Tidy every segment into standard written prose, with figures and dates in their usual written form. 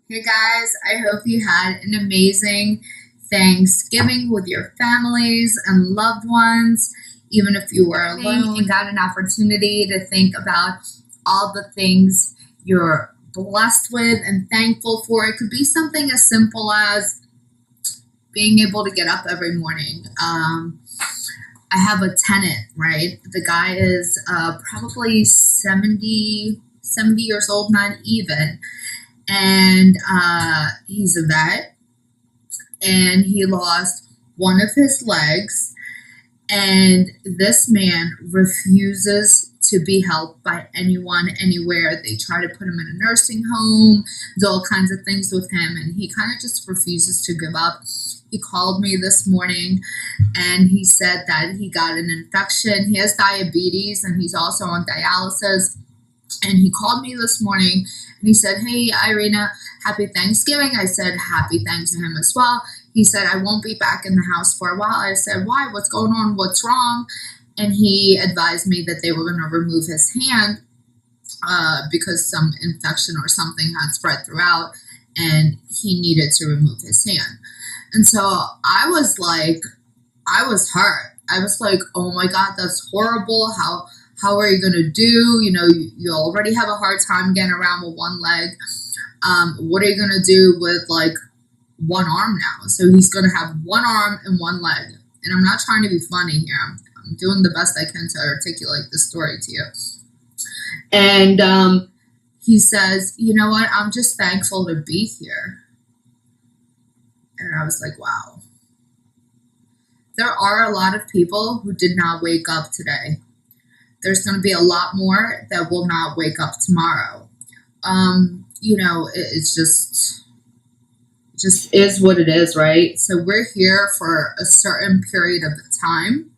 Hey guys, I hope you had an amazing Thanksgiving with your families and loved ones, even if you were alone and got an opportunity to think about all the things you're blessed with and thankful for. It could be something as simple as being able to get up every morning. I have a tenant, right? The guy is probably 70 years old, not even. And he's a vet, and he lost one of his legs, and this man refuses to be helped by anyone anywhere. They try to put him in a nursing home, do all kinds of things with him, and he kind of just refuses to give up. He called me this morning and he said that he got an infection. He has diabetes and he's also on dialysis. And he called me this morning and he said, "Hey, Irina, happy Thanksgiving." I said, "Happy thanks to him as well." He said, "I won't be back in the house for a while." I said, "Why? What's going on? What's wrong?" And he advised me that they were going to remove his hand because some infection or something had spread throughout and he needed to remove his hand. And so I was hurt. I was like, "Oh my God, that's horrible. How are you going to do? You already have a hard time getting around with one leg. What are you going to do with like one arm now?" So he's going to have one arm and one leg. And I'm not trying to be funny here. I'm doing the best I can to articulate the story to you. And he says, "You know what? I'm just thankful to be here." And I was like, wow. There are a lot of people who did not wake up today. There's going to be a lot more that will not wake up tomorrow. It's just is what it is, right? So we're here for a certain period of time.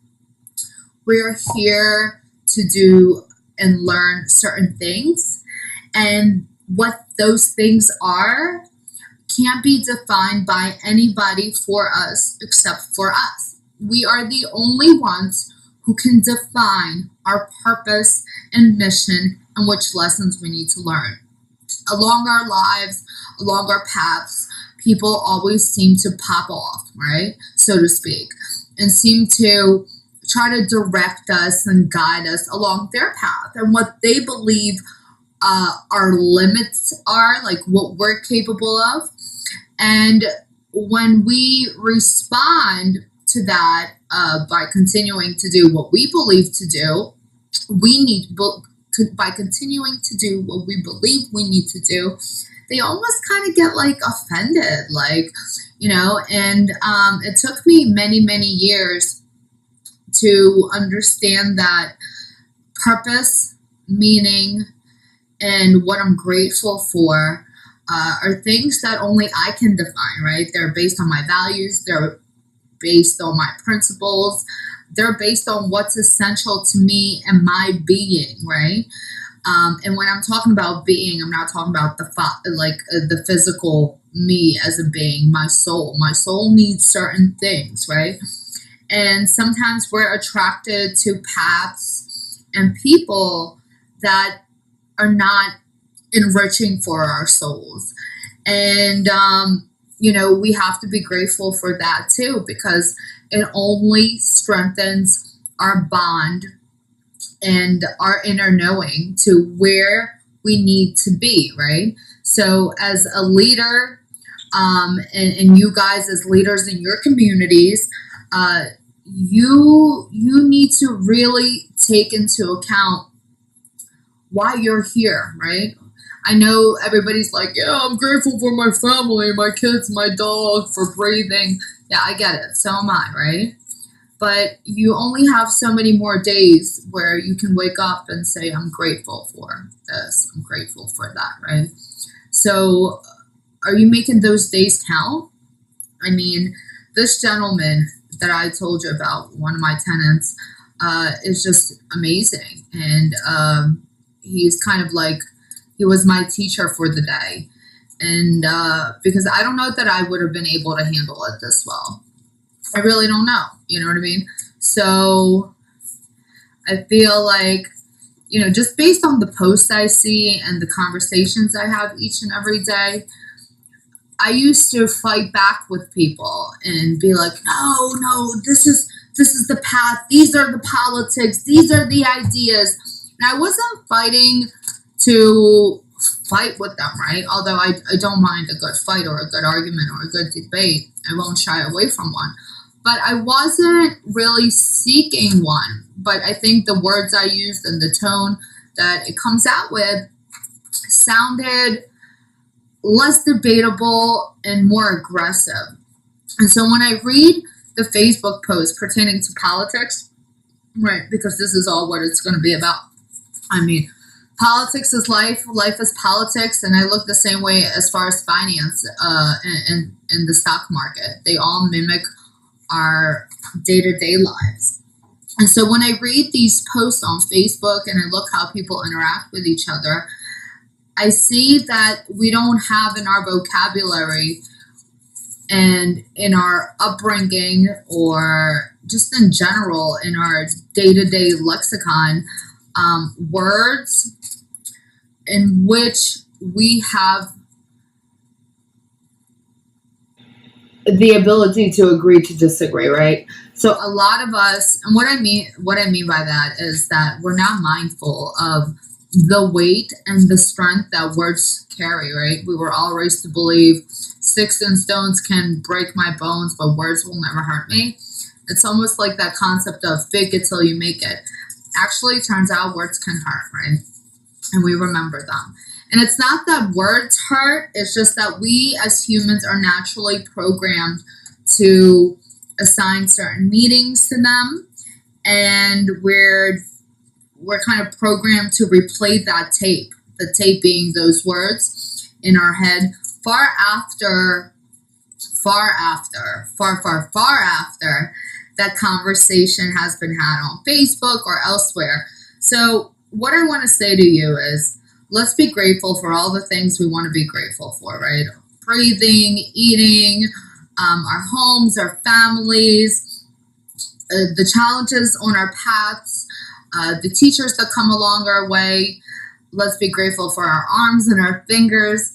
We're here to do and learn certain things. And what those things are can't be defined by anybody for us except for us. We are the only ones who can define our purpose and mission and which lessons we need to learn. Along our lives, along our paths, people always seem to pop off, right? So to speak, and seem to try to direct us and guide us along their path and what they believe our limits are, like what we're capable of. And when we respond to that by continuing to do what we believe to do, by continuing to do what we believe we need to do, they almost kind of get like offended, and it took me many, many years to understand that purpose, meaning, and what I'm grateful for are things that only I can define, right? They're based on my values. They're based on my principles. They're based on what's essential to me and my being, right? And when I'm talking about being, I'm not talking about the physical me as a being, my soul. My soul needs certain things, right? And sometimes we're attracted to paths and people that are not enriching for our souls. And, we have to be grateful for that too, because it only strengthens our bond and our inner knowing to where we need to be, right? So as a leader, and you guys as leaders in your communities, you need to really take into account why you're here, right? I know everybody's like, "Yeah, I'm grateful for my family, my kids, my dog, for breathing." Yeah, I get it. So am I, right? But you only have so many more days where you can wake up and say, "I'm grateful for this. I'm grateful for that," right? So are you making those days count? I mean, this gentleman that I told you about, one of my tenants, is just amazing. And he's kind of like, he was my teacher for the day. And because I don't know that I would have been able to handle it this well. I really don't know. You know what I mean? So I feel like, just based on the posts I see and the conversations I have each and every day, I used to fight back with people and be like, no, this is the path. These are the politics. These are the ideas. And I wasn't fighting to fight with them, right? Although I don't mind a good fight or a good argument or a good debate. I won't shy away from one. But I wasn't really seeking one. But I think the words I used and the tone that it comes out with sounded less debatable and more aggressive. And so when I read the Facebook post pertaining to politics, right, because this is all what it's going to be about. I mean, politics is life, life is politics, and I look the same way as far as finance in the stock market. They all mimic our day-to-day lives. And so when I read these posts on Facebook and I look how people interact with each other, I see that we don't have in our vocabulary and in our upbringing or just in general in our day-to-day lexicon words in which we have the ability to agree to disagree, right? So a lot of us, and what I mean by that is that we're not mindful of the weight and the strength that words carry, right? We were all raised to believe sticks and stones can break my bones, but words will never hurt me. It's almost like that concept of fake it till you make it. Actually, it turns out words can hurt, right? And we remember them. And it's not that words hurt, it's just that we as humans are naturally programmed to assign certain meanings to them, and we're kind of programmed to replay that tape, the tape being those words in our head far after that conversation has been had on Facebook or elsewhere. So what I want to say to you is, let's be grateful for all the things we want to be grateful for, right? Breathing, eating, our homes, our families, the challenges on our paths, the teachers that come along our way. Let's be grateful for our arms and our fingers.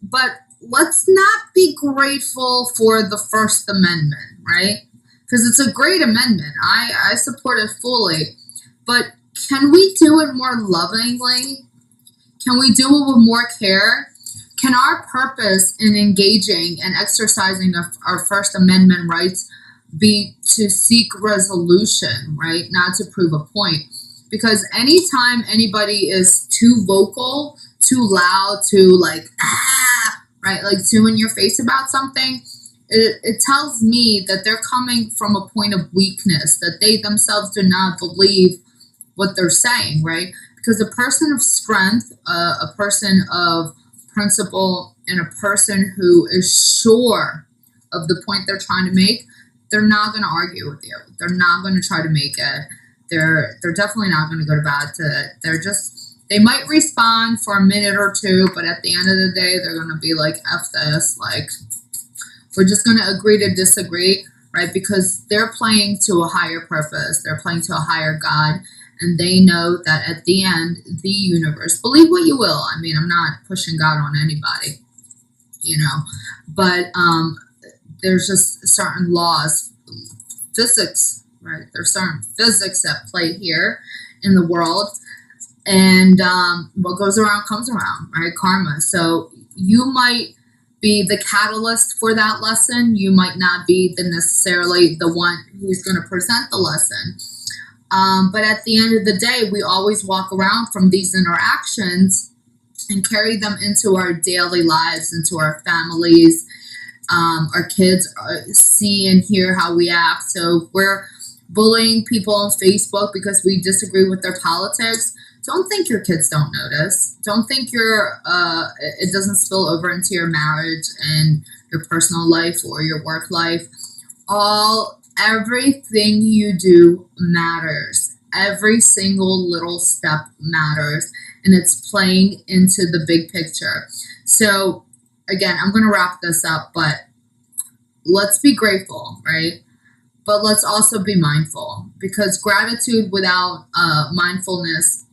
But let's not be grateful for the First Amendment, right? Because it's a great amendment. I support it fully. But can we do it more lovingly? Can we do it with more care? Can our purpose in engaging and exercising our First Amendment rights be to seek resolution, right? Not to prove a point. Because anytime anybody is too vocal, too loud, too like, right? Like too in your face about something, it tells me that they're coming from a point of weakness, that they themselves do not believe what they're saying, right? Because a person of strength, a person of principle, and a person who is sure of the point they're trying to make, they're not going to argue with you. They're not going to try to make it. They're definitely not going to go to bat to it. They might respond for a minute or two, but at the end of the day, they're going to be like, F this, like, we're just going to agree to disagree, right? Because they're playing to a higher purpose. They're playing to a higher God. And they know that at the end, the universe, believe what you will. I mean, I'm not pushing God on anybody, but there's just certain laws, physics, right? There's certain physics at play here in the world. And what goes around comes around, right? Karma. So you might be the catalyst for that lesson. You might not be necessarily the one who's going to present the lesson. But at the end of the day, we always walk around from these interactions and carry them into our daily lives, into our families. Our kids see and hear how we act. So if we're bullying people on Facebook because we disagree with their politics, don't think your kids don't notice. Don't think it doesn't spill over into your marriage and your personal life or your work life. Everything you do matters. Every single little step matters, and it's playing into the big picture. So again, I'm going to wrap this up, but let's be grateful, right? But let's also be mindful, because gratitude without mindfulness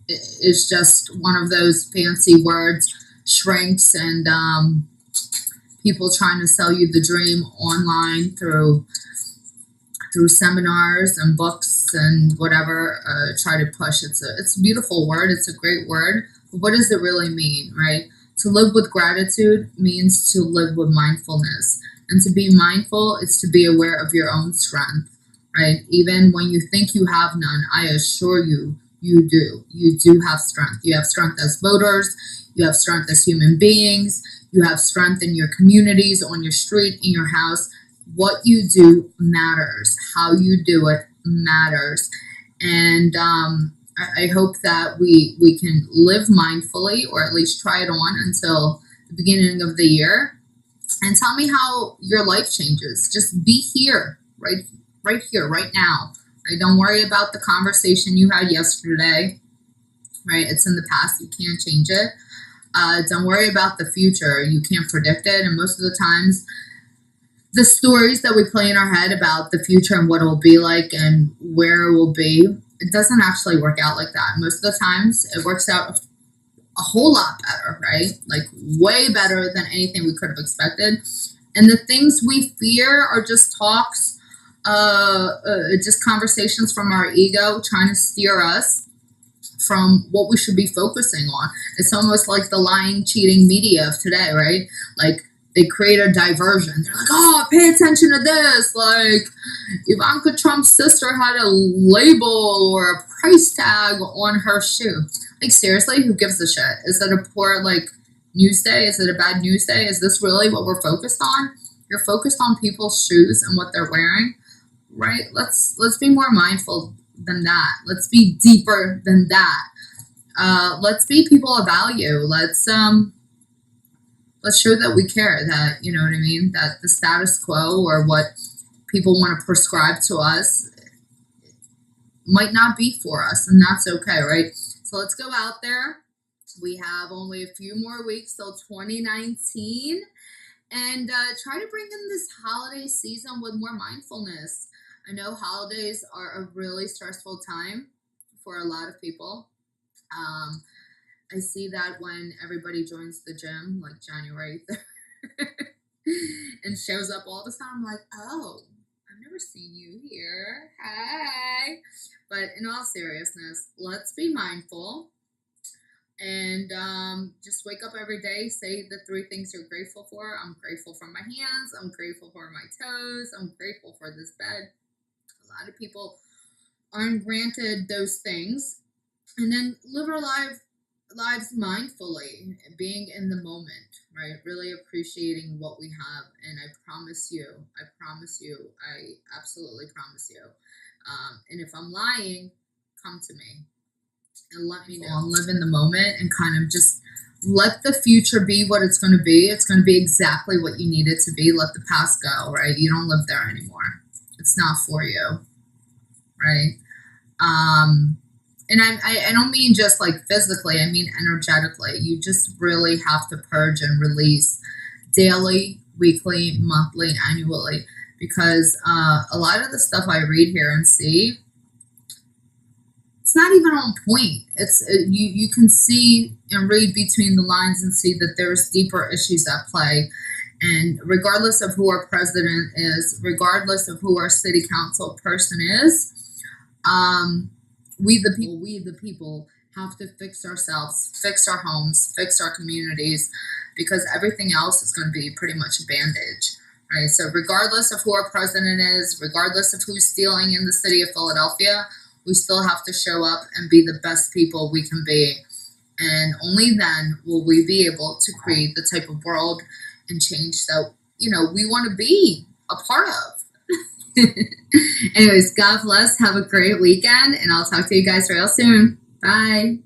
is just one of those fancy words, shrinks and people trying to sell you the dream online through seminars and books and whatever, try to push. It's a beautiful word. It's a great word. But what does it really mean, right? To live with gratitude means to live with mindfulness. And to be mindful is to be aware of your own strength, right? Even when you think you have none, I assure you, you do. You do have strength. You have strength as voters. You have strength as human beings. You have strength in your communities, on your street, in your house. What you do matters. How you do it matters. And I hope that we can live mindfully, or at least try it on until the beginning of the year. And tell me how your life changes. Just be here, right here, right now. Right? Don't worry about the conversation you had yesterday. Right? It's in the past. You can't change it. Don't worry about the future. You can't predict it. And most of the times, the stories that we play in our head about the future and what it will be like and where it will be, it doesn't actually work out like that. Most of the times, it works out a whole lot better, right? Like way better than anything we could have expected. And the things we fear are just talks, just conversations from our ego trying to steer us from what we should be focusing on. It's almost like the lying, cheating media of today, right? Like, they create a diversion. They're like, oh, pay attention to this. Like, Ivanka Trump's sister had a label or a price tag on her shoe. Like, seriously, who gives a shit? Is it a poor, like, news day? Is it a bad news day? Is this really what we're focused on? You're focused on people's shoes and what they're wearing, right? Let's be more mindful than that. Let's be deeper than that. Let's be people of value. Let's show that we care, that, you know what I mean, that the status quo or what people want to prescribe to us might not be for us, and that's okay, right? So let's go out there. We have only a few more weeks till 2019, and try to bring in this holiday season with more mindfulness. I know holidays are a really stressful time for a lot of people. I see that when everybody joins the gym, like January 3rd, and shows up all the time. I'm like, oh, I've never seen you here. Hi. But in all seriousness, let's be mindful and just wake up every day, say the 3 things you're grateful for. I'm grateful for my hands. I'm grateful for my toes. I'm grateful for this bed. A lot of people aren't granted those things. And then live our lives mindfully, being in the moment, right? Really appreciating what we have. And I promise you, I absolutely promise you. And if I'm lying, come to me and let me know. And live in the moment and kind of just let the future be what it's going to be. It's going to be exactly what you need it to be. Let the past go, right? You don't live there anymore. It's not for you, right? And I don't mean just like physically, I mean energetically. You just really have to purge and release daily, weekly, monthly, annually, because a lot of the stuff I read here and see, it's not even on point. It's you can see and read between the lines and see that there's deeper issues at play. And regardless of who our president is, regardless of who our city council person is, we the people have to fix ourselves, fix our homes, fix our communities, because everything else is going to be pretty much a bandage, right? So regardless of who our president is, regardless of who's stealing in the city of Philadelphia, we still have to show up and be the best people we can be. And only then will we be able to create the type of world and change that, we want to be a part of. Anyways, God bless. Have a great weekend, and I'll talk to you guys real soon. Bye.